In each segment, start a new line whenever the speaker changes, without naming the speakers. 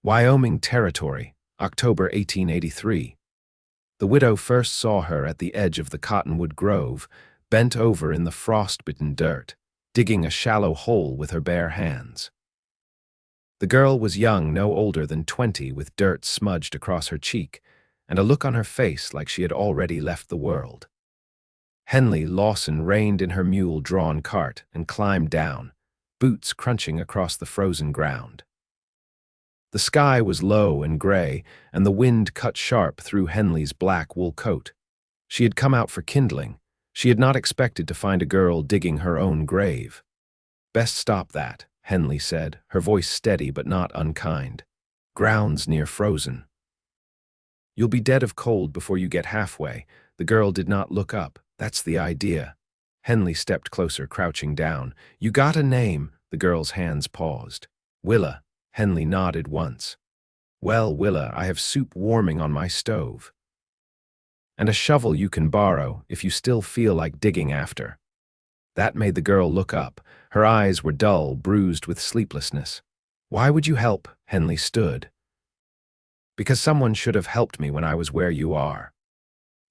Wyoming Territory, October 1883. The widow first saw her at the edge of the cottonwood grove, bent over in the frost-bitten dirt, digging a shallow hole with her bare hands. The girl was young, no older than 20, with dirt smudged across her cheek, and a look on her face like she had already left the world. Henley Lawson reined in her mule-drawn cart and climbed down, boots crunching across the frozen ground. The sky was low and gray, and the wind cut sharp through Henley's black wool coat. She had come out for kindling. She had not expected to find a girl digging her own grave. "Best stop that," Henley said, her voice steady but not unkind. "Ground's near frozen." "You'll be dead of cold before you get halfway." The girl did not look up. "That's the idea." Henley stepped closer, crouching down. "You got a name?" The girl's hands paused. "Willa." Henley nodded once. "Well, Willa, I have soup warming on my stove. And a shovel you can borrow if you still feel like digging after." That made the girl look up. Her eyes were dull, bruised with sleeplessness. "Why would you help?" Henley stood. "Because someone should have helped me when I was where you are."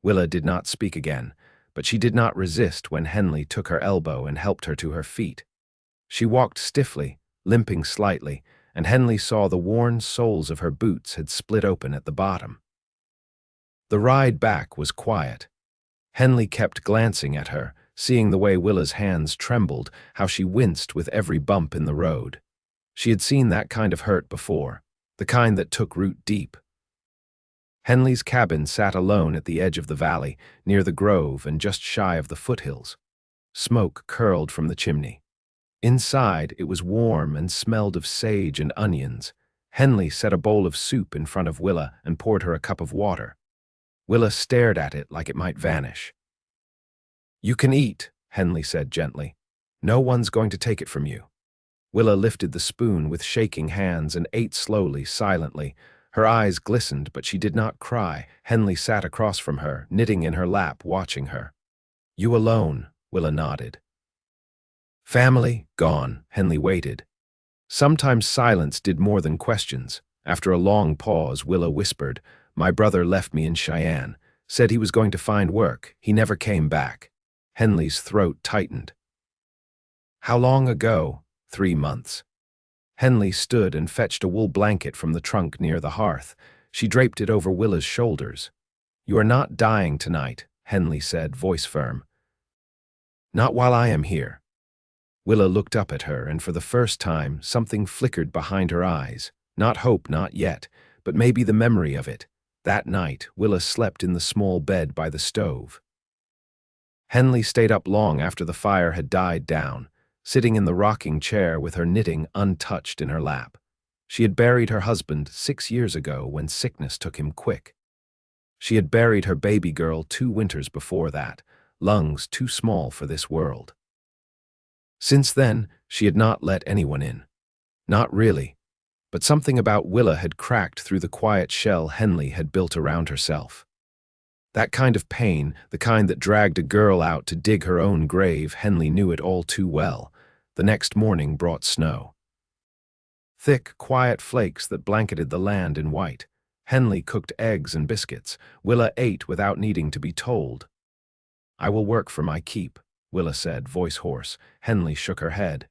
Willa did not speak again, but she did not resist when Henley took her elbow and helped her to her feet. She walked stiffly, limping slightly, and Henley saw the worn soles of her boots had split open at the bottom. The ride back was quiet. Henley kept glancing at her, seeing the way Willa's hands trembled, how she winced with every bump in the road. She had seen that kind of hurt before, the kind that took root deep. Henley's cabin sat alone at the edge of the valley, near the grove and just shy of the foothills. Smoke curled from the chimney. Inside, it was warm and smelled of sage and onions. Henley set a bowl of soup in front of Willa and poured her a cup of water. Willa stared at it like it might vanish. "You can eat," Henley said gently. "No one's going to take it from you." Willa lifted the spoon with shaking hands and ate slowly, silently. Her eyes glistened, but she did not cry. Henley sat across from her, knitting in her lap, watching her. "You alone?" Willa nodded. "Family? Gone." Henley waited. Sometimes silence did more than questions. After a long pause, Willa whispered, "My brother left me in Cheyenne. Said he was going to find work. He never came back." Henley's throat tightened. "How long ago?" 3 months. Henley stood and fetched a wool blanket from the trunk near the hearth. She draped it over Willa's shoulders. "You are not dying tonight," Henley said, voice firm. "Not while I am here." Willa looked up at her, and for the first time, something flickered behind her eyes. Not hope, not yet, but maybe the memory of it. That night, Willa slept in the small bed by the stove. Henley stayed up long after the fire had died down, sitting in the rocking chair with her knitting untouched in her lap. She had buried her husband 6 years ago when sickness took him quick. She had buried her baby girl 2 winters before that, lungs too small for this world. Since then, she had not let anyone in. Not really, but something about Willa had cracked through the quiet shell Henley had built around herself. That kind of pain, the kind that dragged a girl out to dig her own grave, Henley knew it all too well. The next morning brought snow. Thick, quiet flakes that blanketed the land in white. Henley cooked eggs and biscuits. Willa ate without needing to be told. "I will work for my keep," Willa said, voice hoarse. Henley shook her head.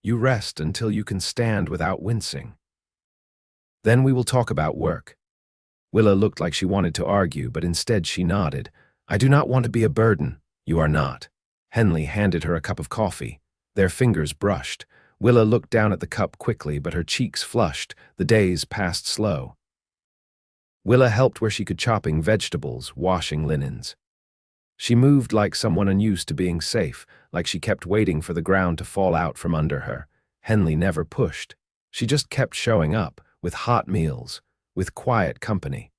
"You rest until you can stand without wincing. Then we will talk about work." Willa looked like she wanted to argue, but instead she nodded. "I do not want to be a burden." "You are not." Henley handed her a cup of coffee. Their fingers brushed. Willa looked down at the cup quickly, but her cheeks flushed. The days passed slow. Willa helped where she could, chopping vegetables, washing linens. She moved like someone unused to being safe, like she kept waiting for the ground to fall out from under her. Henley never pushed. She just kept showing up, with hot meals, with quiet company,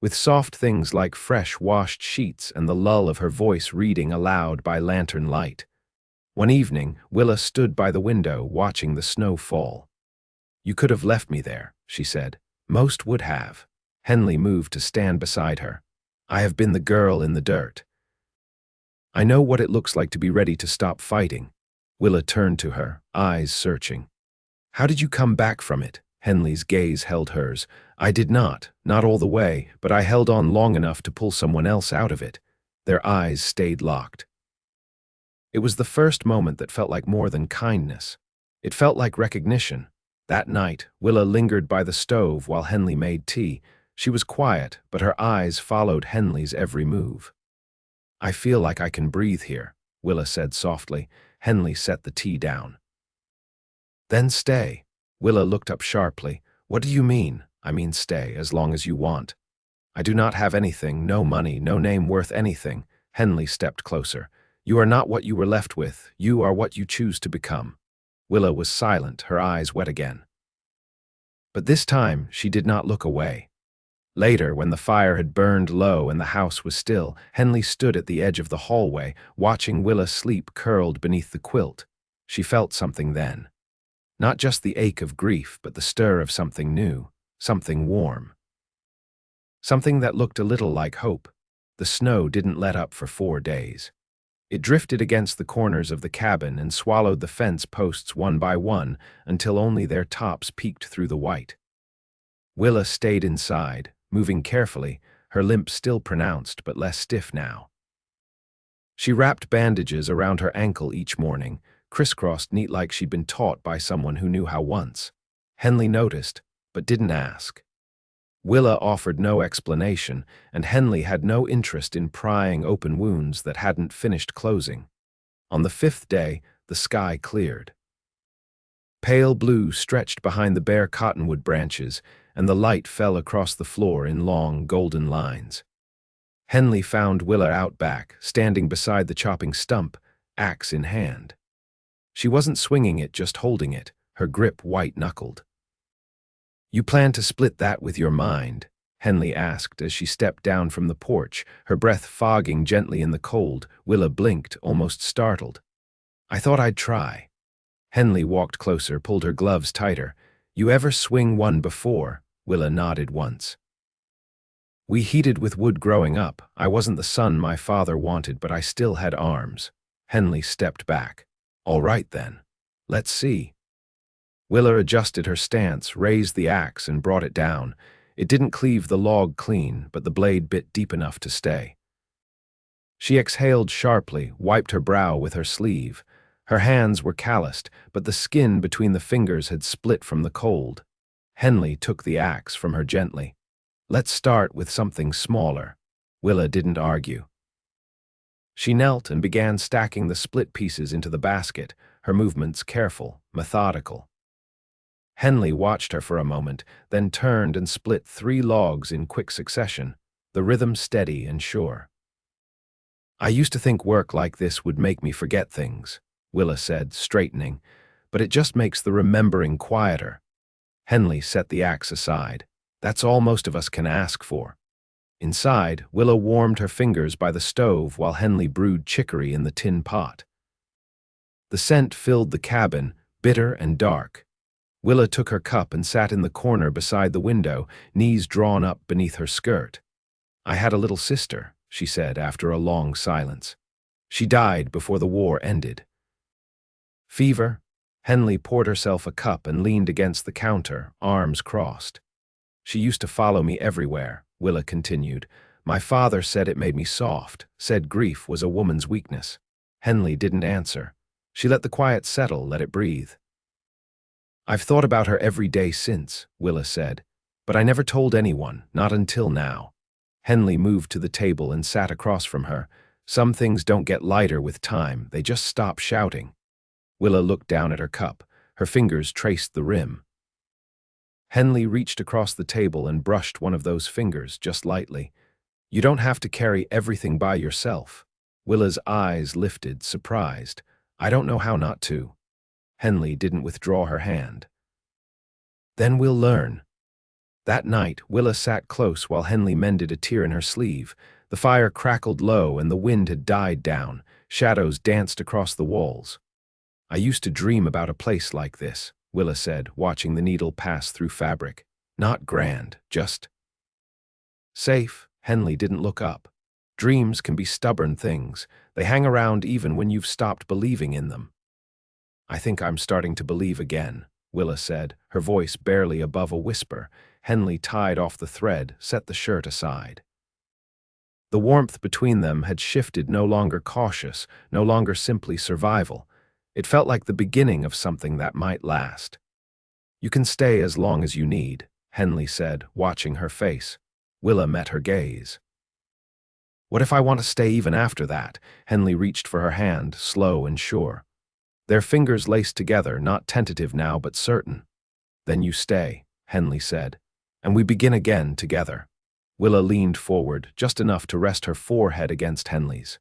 with soft things like fresh washed sheets and the lull of her voice reading aloud by lantern light. One evening, Willa stood by the window watching the snow fall. "You could have left me there," she said. "Most would have." Henley moved to stand beside her. "I have been the girl in the dirt. I know what it looks like to be ready to stop fighting." Willa turned to her, eyes searching. "How did you come back from it?" Henley's gaze held hers. I did not all the way, but I held on long enough to pull someone else out of it. Their eyes stayed locked. It was the first moment that felt like more than kindness. It felt like recognition. That night, Willa lingered by the stove while Henley made tea. She was quiet, but her eyes followed Henley's every move. I feel like I can breathe here, Willa said softly. Henley set the tea down. Then stay. Willa looked up sharply. What do you mean? I mean stay, as long as you want. I do not have anything, no money, no name worth anything. Henley stepped closer. You are not what you were left with. You are what you choose to become. Willa was silent, her eyes wet again. But this time, she did not look away. Later, when the fire had burned low and the house was still, Henley stood at the edge of the hallway, watching Willa sleep curled beneath the quilt. She felt something then. Not just the ache of grief, but the stir of something new, something warm. Something that looked a little like hope. The snow didn't let up for 4 days. It drifted against the corners of the cabin and swallowed the fence posts one by one until only their tops peeked through the white. Willa stayed inside, moving carefully, her limp still pronounced but less stiff now. She wrapped bandages around her ankle each morning, crisscrossed neat like she'd been taught by someone who knew how once. Henley noticed, but didn't ask. Willa offered no explanation, and Henley had no interest in prying open wounds that hadn't finished closing. On the 5th day, the sky cleared. Pale blue stretched behind the bare cottonwood branches, and the light fell across the floor in long, golden lines. Henley found Willa out back, standing beside the chopping stump, axe in hand. She wasn't swinging it, just holding it, her grip white-knuckled. You plan to split that with your mind? Henley asked as she stepped down from the porch, her breath fogging gently in the cold. Willa blinked, almost startled. I thought I'd try. Henley walked closer, pulled her gloves tighter. You ever swing one before? Willa nodded once. We heated with wood growing up. I wasn't the son my father wanted, but I still had arms. Henley stepped back. All right then. Let's see. Willa adjusted her stance, raised the axe, and brought it down. It didn't cleave the log clean, but the blade bit deep enough to stay. She exhaled sharply, wiped her brow with her sleeve. Her hands were calloused, but the skin between the fingers had split from the cold. Henley took the axe from her gently. Let's start with something smaller. Willa didn't argue. She knelt and began stacking the split pieces into the basket, her movements careful, methodical. Henley watched her for a moment, then turned and split 3 logs in quick succession, the rhythm steady and sure. I used to think work like this would make me forget things, Willa said, straightening, but it just makes the remembering quieter. Henley set the axe aside. That's all most of us can ask for. Inside, Willa warmed her fingers by the stove while Henley brewed chicory in the tin pot. The scent filled the cabin, bitter and dark. Willa took her cup and sat in the corner beside the window, knees drawn up beneath her skirt. I had a little sister, she said after a long silence. She died before the war ended. Fever? Henley poured herself a cup and leaned against the counter, arms crossed. She used to follow me everywhere, Willa continued. My father said it made me soft, said grief was a woman's weakness. Henley didn't answer. She let the quiet settle, let it breathe. I've thought about her every day since, Willa said, but I never told anyone, not until now. Henley moved to the table and sat across from her. Some things don't get lighter with time, they just stop shouting. Willa looked down at her cup. Her fingers traced the rim. Henley reached across the table and brushed one of those fingers just lightly. You don't have to carry everything by yourself. Willa's eyes lifted, surprised. I don't know how not to. Henley didn't withdraw her hand. Then we'll learn. That night, Willa sat close while Henley mended a tear in her sleeve. The fire crackled low and the wind had died down. Shadows danced across the walls. I used to dream about a place like this, Willa said, watching the needle pass through fabric. Not grand, just safe. Henley didn't look up. Dreams can be stubborn things. They hang around even when you've stopped believing in them. I think I'm starting to believe again. Willa said, her voice barely above a whisper. Henley tied off the thread, set the shirt aside. The warmth between them had shifted, no longer cautious, no longer simply survival. It felt like the beginning of something that might last. "You can stay as long as you need," Henley said, watching her face. Willa met her gaze. "What if I want to stay even after that?" Henley reached for her hand, slow and sure. Their fingers laced together, not tentative now, but certain. "Then you stay," Henley said, "and we begin again together." Willa leaned forward, just enough to rest her forehead against Henley's.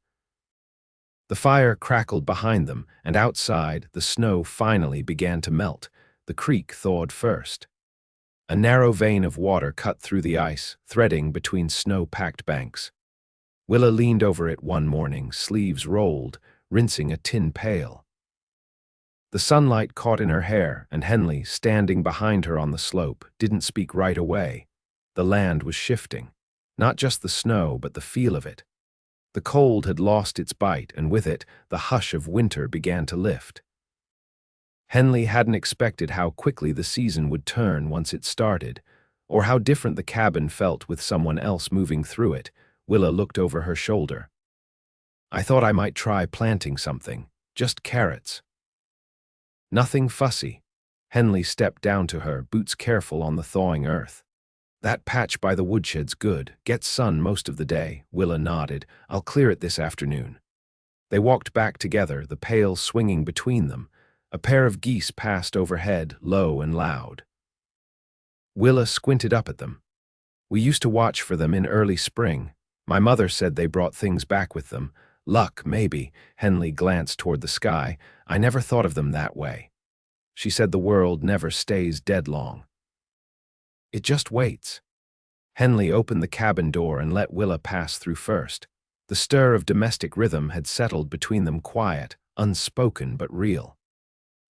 The fire crackled behind them, and outside, the snow finally began to melt. The creek thawed first. A narrow vein of water cut through the ice, threading between snow-packed banks. Willa leaned over it one morning, sleeves rolled, rinsing a tin pail. The sunlight caught in her hair, and Henley, standing behind her on the slope, didn't speak right away. The land was shifting. Not just the snow, but the feel of it. The cold had lost its bite, and with it, the hush of winter began to lift. Henley hadn't expected how quickly the season would turn once it started, or how different the cabin felt with someone else moving through it. Willa looked over her shoulder. "I thought I might try planting something, just carrots." "Nothing fussy." Henley stepped down to her, boots careful on the thawing earth. "That patch by the woodshed's good, gets sun most of the day." Willa nodded. "I'll clear it this afternoon." They walked back together, the pail swinging between them. A pair of geese passed overhead, low and loud. Willa squinted up at them. "We used to watch for them in early spring. My mother said they brought things back with them. Luck, maybe." Henley glanced toward the sky. "I never thought of them that way." She said the world never stays dead long. It just waits. Henley opened the cabin door and let Willa pass through first. The stir of domestic rhythm had settled between them, quiet, unspoken but real.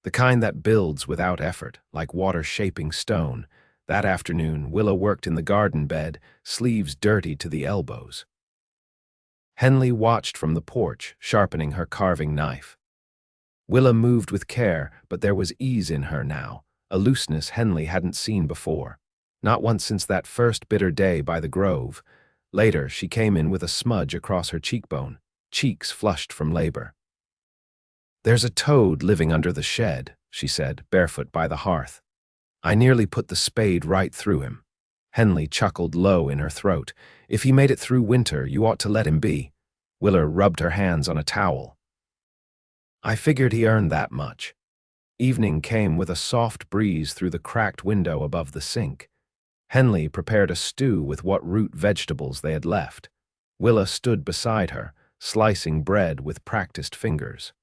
The kind that builds without effort, like water shaping stone. That afternoon, Willa worked in the garden bed, sleeves dirty to the elbows. Henley watched from the porch, sharpening her carving knife. Willa moved with care, but there was ease in her now, a looseness Henley hadn't seen before. Not once since that first bitter day by the grove. Later, she came in with a smudge across her cheekbone, cheeks flushed from labor. "There's a toad living under the shed," she said, barefoot by the hearth. "I nearly put the spade right through him." Henley chuckled low in her throat. "If he made it through winter, you ought to let him be." Willa rubbed her hands on a towel. "I figured he earned that much." Evening came with a soft breeze through the cracked window above the sink. Henley prepared a stew with what root vegetables they had left. Willa stood beside her, slicing bread with practiced fingers.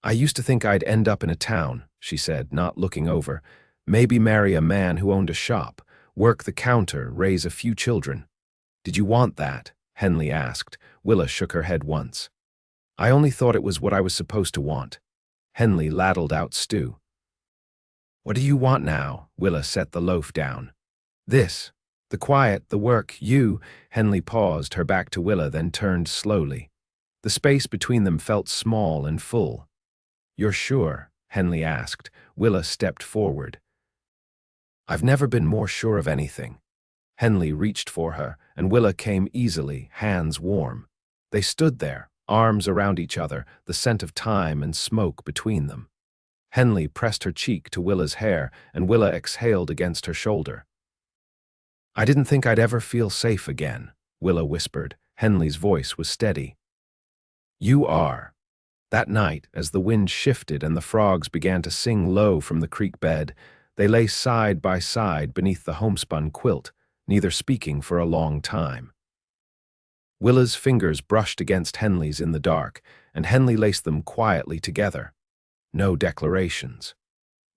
"I used to think I'd end up in a town," she said, not looking over. "Maybe marry a man who owned a shop, work the counter, raise a few children." "Did you want that?" Henley asked. Willa shook her head once. "I only thought it was what I was supposed to want." Henley ladled out stew. "What do you want now?" Willa set the loaf down. "This. The quiet, the work, you." Henley paused, her back to Willa, then turned slowly. The space between them felt small and full. "You're sure?" Henley asked. Willa stepped forward. "I've never been more sure of anything." Henley reached for her, and Willa came easily, hands warm. They stood there, arms around each other, the scent of time and smoke between them. Henley pressed her cheek to Willa's hair, and Willa exhaled against her shoulder. "I didn't think I'd ever feel safe again," Willa whispered. Henley's voice was steady. "You are." That night, as the wind shifted and the frogs began to sing low from the creek bed, they lay side by side beneath the homespun quilt, neither speaking for a long time. Willa's fingers brushed against Henley's in the dark, and Henley laced them quietly together. No declarations.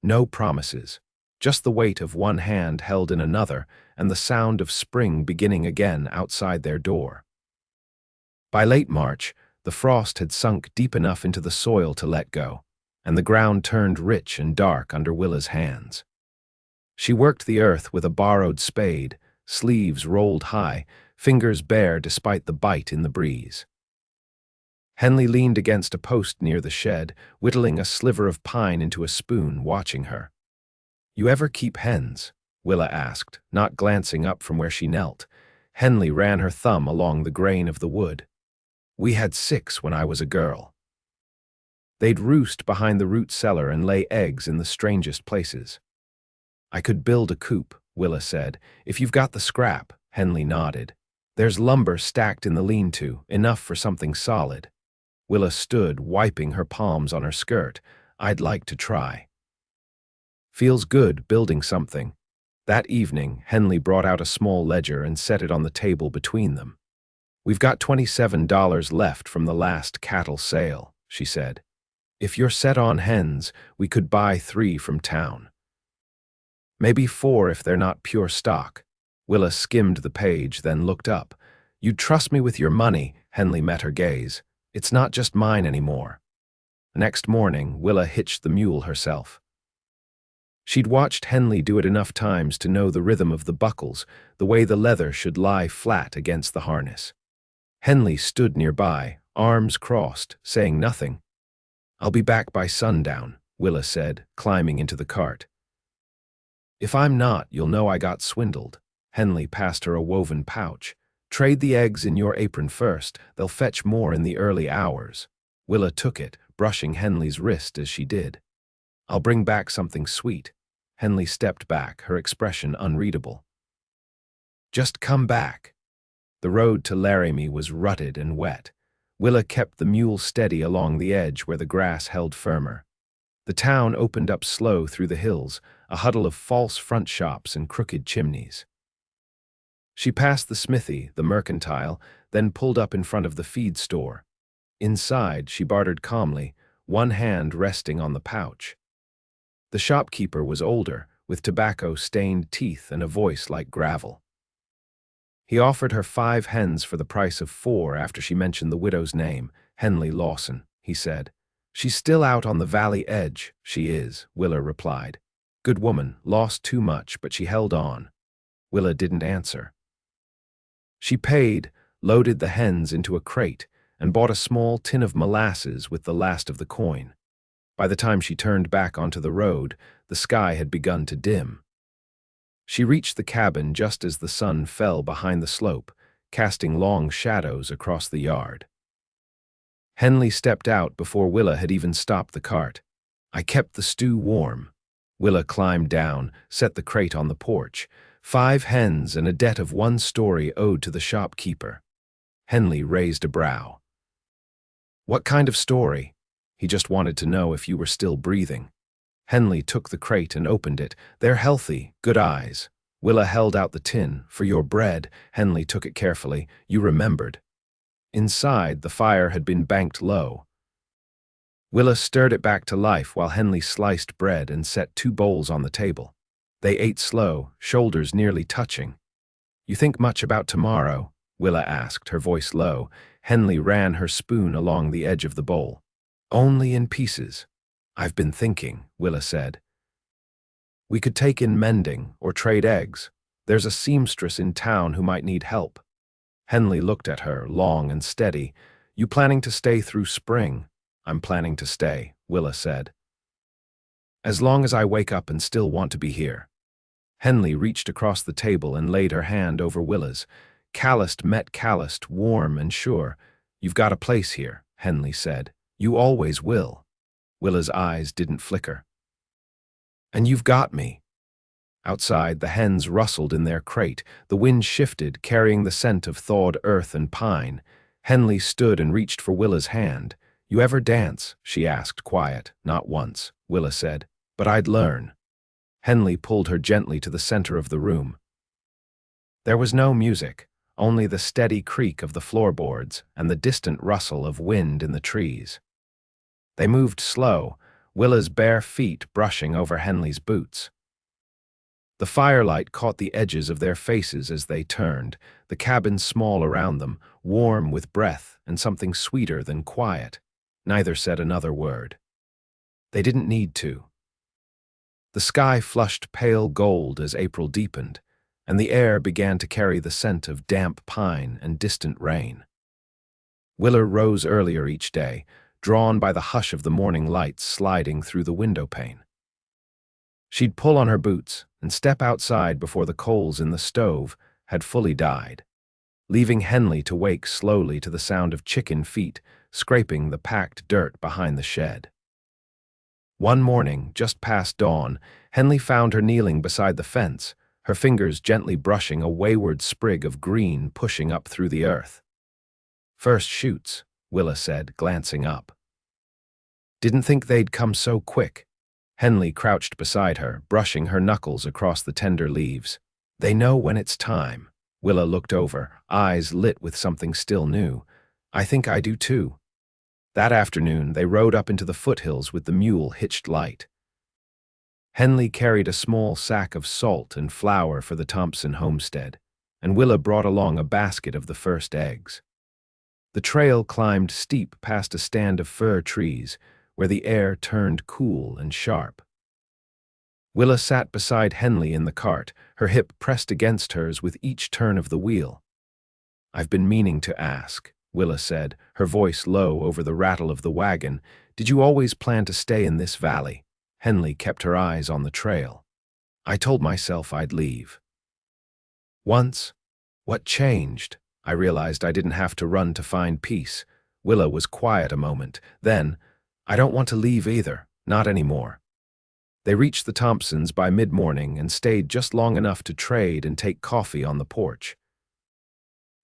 No promises. Just the weight of one hand held in another, and the sound of spring beginning again outside their door. By late March, the frost had sunk deep enough into the soil to let go, and the ground turned rich and dark under Willa's hands. She worked the earth with a borrowed spade, sleeves rolled high, fingers bare despite the bite in the breeze. Henley leaned against a post near the shed, whittling a sliver of pine into a spoon, watching her. "You ever keep hens?" Willa asked, not glancing up from where she knelt. Henley ran her thumb along the grain of the wood. "We had 6 when I was a girl. They'd roost behind the root cellar and lay eggs in the strangest places." "I could build a coop," Willa said. "If you've got the scrap." Henley nodded. "There's lumber stacked in the lean-to, enough for something solid." Willa stood, wiping her palms on her skirt. "I'd like to try." "Feels good building something." That evening, Henley brought out a small ledger and set it on the table between them. "We've got $27 left from the last cattle sale," she said. "If you're set on hens, we could buy 3 from town. Maybe 4 if they're not pure stock." Willa skimmed the page, then looked up. "You'd trust me with your money." Henley met her gaze. "It's not just mine anymore." The next morning, Willa hitched the mule herself. She'd watched Henley do it enough times to know the rhythm of the buckles, the way the leather should lie flat against the harness. Henley stood nearby, arms crossed, saying nothing. "I'll be back by sundown," Willa said, climbing into the cart. "If I'm not, you'll know I got swindled." Henley passed her a woven pouch. "Trade the eggs in your apron first. They'll fetch more in the early hours." Willa took it, brushing Henley's wrist as she did. "I'll bring back something sweet." Henley stepped back, her expression unreadable. "Just come back." The road to Laramie was rutted and wet. Willa kept the mule steady along the edge where the grass held firmer. The town opened up slow through the hills, a huddle of false front shops and crooked chimneys. She passed the smithy, the mercantile, then pulled up in front of the feed store. Inside, she bartered calmly, one hand resting on the pouch. The shopkeeper was older, with tobacco-stained teeth and a voice like gravel. He offered her 5 hens for the price of 4 after she mentioned the widow's name, Henley Lawson, he said. "She's still out on the valley edge." "She is," Willa replied. "Good woman, lost too much, but she held on." Willa didn't answer. She paid, loaded the hens into a crate, and bought a small tin of molasses with the last of the coin. By the time she turned back onto the road, the sky had begun to dim. She reached the cabin just as the sun fell behind the slope, casting long shadows across the yard. Henley stepped out before Willa had even stopped the cart. "I kept the stew warm." Willa climbed down, set the crate on the porch. 5 hens and a debt of 1 story owed to the shopkeeper. Henley raised a brow. "What kind of story?" "He just wanted to know if you were still breathing." Henley took the crate and opened it. "They're healthy, good eyes." Willa held out the tin. "For your bread." Henley took it carefully. "You remembered." Inside, the fire had been banked low. Willa stirred it back to life while Henley sliced bread and set 2 bowls on the table. They ate slow, shoulders nearly touching. "You think much about tomorrow?" Willa asked, her voice low. Henley ran her spoon along the edge of the bowl. "Only in pieces." "I've been thinking," Willa said. "We could take in mending or trade eggs. There's a seamstress in town who might need help." Henley looked at her, long and steady. "You planning to stay through spring?" "I'm planning to stay," Willa said. "As long as I wake up and still want to be here." Henley reached across the table and laid her hand over Willa's. Calloused met calloused, warm and sure. "You've got a place here," Henley said. "You always will." Willa's eyes didn't flicker. "And you've got me." Outside, the hens rustled in their crate. The wind shifted, carrying the scent of thawed earth and pine. Henley stood and reached for Willa's hand. "You ever dance?" she asked, quiet. "Not once," Willa said. "But I'd learn." Henley pulled her gently to the center of the room. There was no music, only the steady creak of the floorboards and the distant rustle of wind in the trees. They moved slow, Willa's bare feet brushing over Henley's boots. The firelight caught the edges of their faces as they turned, the cabin small around them, warm with breath and something sweeter than quiet. Neither said another word. They didn't need to. The sky flushed pale gold as April deepened, and the air began to carry the scent of damp pine and distant rain. Willa rose earlier each day, drawn by the hush of the morning light sliding through the window pane. She'd pull on her boots and step outside before the coals in the stove had fully died, leaving Henley to wake slowly to the sound of chicken feet scraping the packed dirt behind the shed. One morning, just past dawn, Henley found her kneeling beside the fence, her fingers gently brushing a wayward sprig of green pushing up through the earth. "First shoots," Willa said, glancing up. "Didn't think they'd come so quick." Henley crouched beside her, brushing her knuckles across the tender leaves. "They know when it's time." Willa looked over, eyes lit with something still new. "I think I do too." That afternoon, they rode up into the foothills with the mule hitched light. Henley carried a small sack of salt and flour for the Thompson homestead, and Willa brought along a basket of the first eggs. The trail climbed steep past a stand of fir trees, where the air turned cool and sharp. Willa sat beside Henley in the cart, her hip pressed against hers with each turn of the wheel. "I've been meaning to ask," Willa said, her voice low over the rattle of the wagon. "Did you always plan to stay in this valley?" Henley kept her eyes on the trail. "I told myself I'd leave. Once. What changed? I realized I didn't have to run to find peace." Willa was quiet a moment. Then, "I don't want to leave either, not anymore." They reached the Thompsons by mid-morning and stayed just long enough to trade and take coffee on the porch.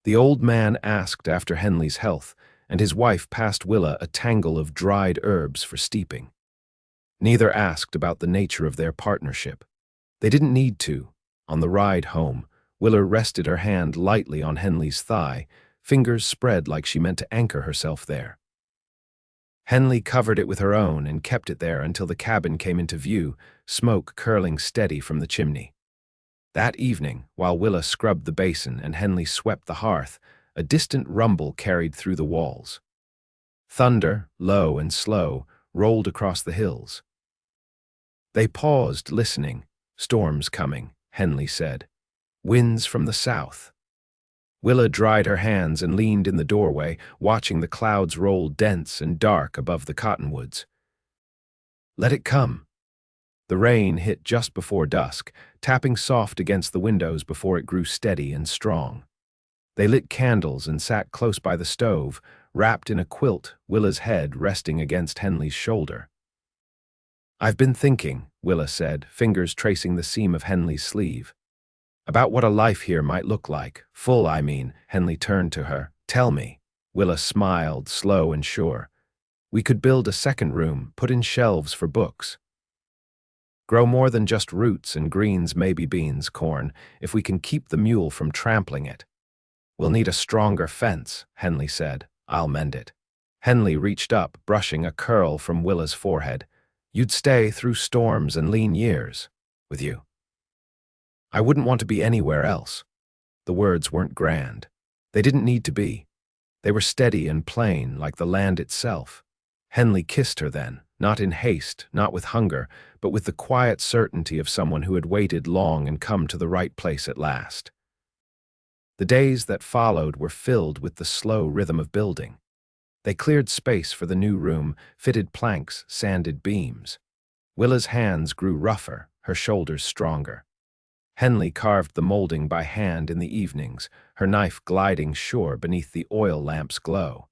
The old man asked after Henley's health, and his wife passed Willa a tangle of dried herbs for steeping. Neither asked about the nature of their partnership. They didn't need to. On the ride home, Willa rested her hand lightly on Henley's thigh, fingers spread like she meant to anchor herself there. Henley covered it with her own and kept it there until the cabin came into view, smoke curling steady from the chimney. That evening, while Willa scrubbed the basin and Henley swept the hearth, a distant rumble carried through the walls. Thunder, low and slow, rolled across the hills. They paused, listening. "Storms coming," Henley said. "Winds from the south." Willa dried her hands and leaned in the doorway, watching the clouds roll dense and dark above the cottonwoods. "Let it come." The rain hit just before dusk, tapping soft against the windows before it grew steady and strong. They lit candles and sat close by the stove, wrapped in a quilt, Willa's head resting against Henley's shoulder. "I've been thinking," Willa said, fingers tracing the seam of Henley's sleeve. "About what a life here might look like. Full, I mean." Henley turned to her. "Tell me." Willa smiled, slow and sure. "We could build a second room, put in shelves for books. Grow more than just roots and greens, maybe beans, corn, if we can keep the mule from trampling it." "We'll need a stronger fence," Henley said. "I'll mend it." Henley reached up, brushing a curl from Willa's forehead. "You'd stay through storms and lean years. With you. I wouldn't want to be anywhere else." The words weren't grand. They didn't need to be. They were steady and plain, like the land itself. Henley kissed her then, not in haste, not with hunger, but with the quiet certainty of someone who had waited long and come to the right place at last. The days that followed were filled with the slow rhythm of building. They cleared space for the new room, fitted planks, sanded beams. Willa's hands grew rougher, her shoulders stronger. Henley carved the molding by hand in the evenings, her knife gliding sure beneath the oil lamp's glow.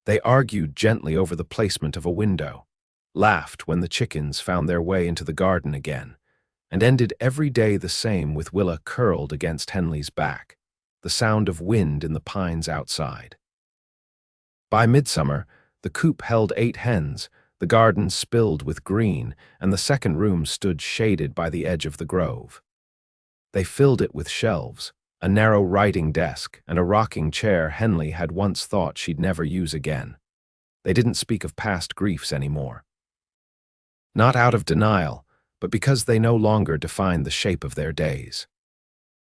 They argued gently over the placement of a window, laughed when the chickens found their way into the garden again, and ended every day the same with Willa curled against Henley's back, the sound of wind in the pines outside. By midsummer, the coop held 8 hens, the garden spilled with green, and the second room stood shaded by the edge of the grove. They filled it with shelves, a narrow writing desk, and a rocking chair Henley had once thought she'd never use again. They didn't speak of past griefs anymore. Not out of denial, but because they no longer defined the shape of their days.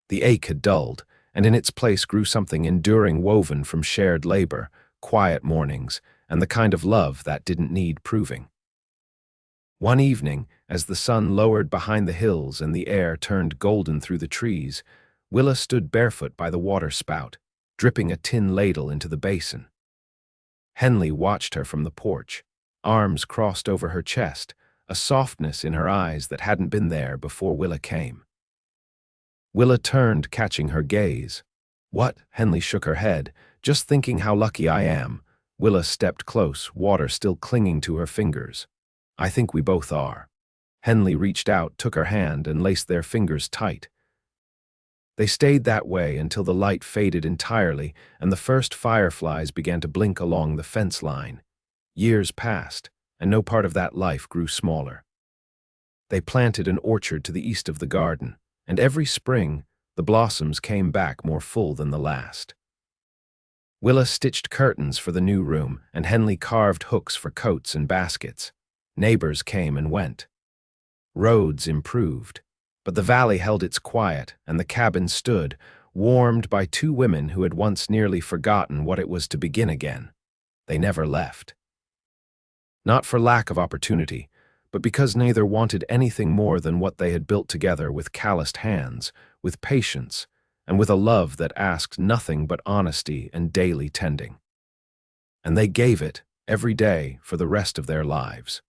The ache had dulled, and in its place grew something enduring woven from shared labor, quiet mornings, and the kind of love that didn't need proving. One evening, as the sun lowered behind the hills and the air turned golden through the trees, Willa stood barefoot by the water spout. dripping a tin ladle into the basin. Henley watched her from the porch, arms crossed over her chest, a softness in her eyes that hadn't been there before Willa came. Willa turned, catching her gaze. "What?" Henley shook her head. "Just thinking how lucky I am." Willa stepped close, water still clinging to her fingers. "I think we both are." Henley reached out, took her hand, and laced their fingers tight. They stayed that way until the light faded entirely and the first fireflies began to blink along the fence line. Years passed, and no part of that life grew smaller. They planted an orchard to the east of the garden, and every spring the blossoms came back more full than the last. Willa stitched curtains for the new room, and Henley carved hooks for coats and baskets. Neighbors came and went. Roads improved, but the valley held its quiet, and the cabin stood, warmed by two women who had once nearly forgotten what it was to begin again. They never left. Not for lack of opportunity, but because neither wanted anything more than what they had built together with calloused hands, with patience, and with a love that asked nothing but honesty and daily tending. And they gave it, every day, for the rest of their lives.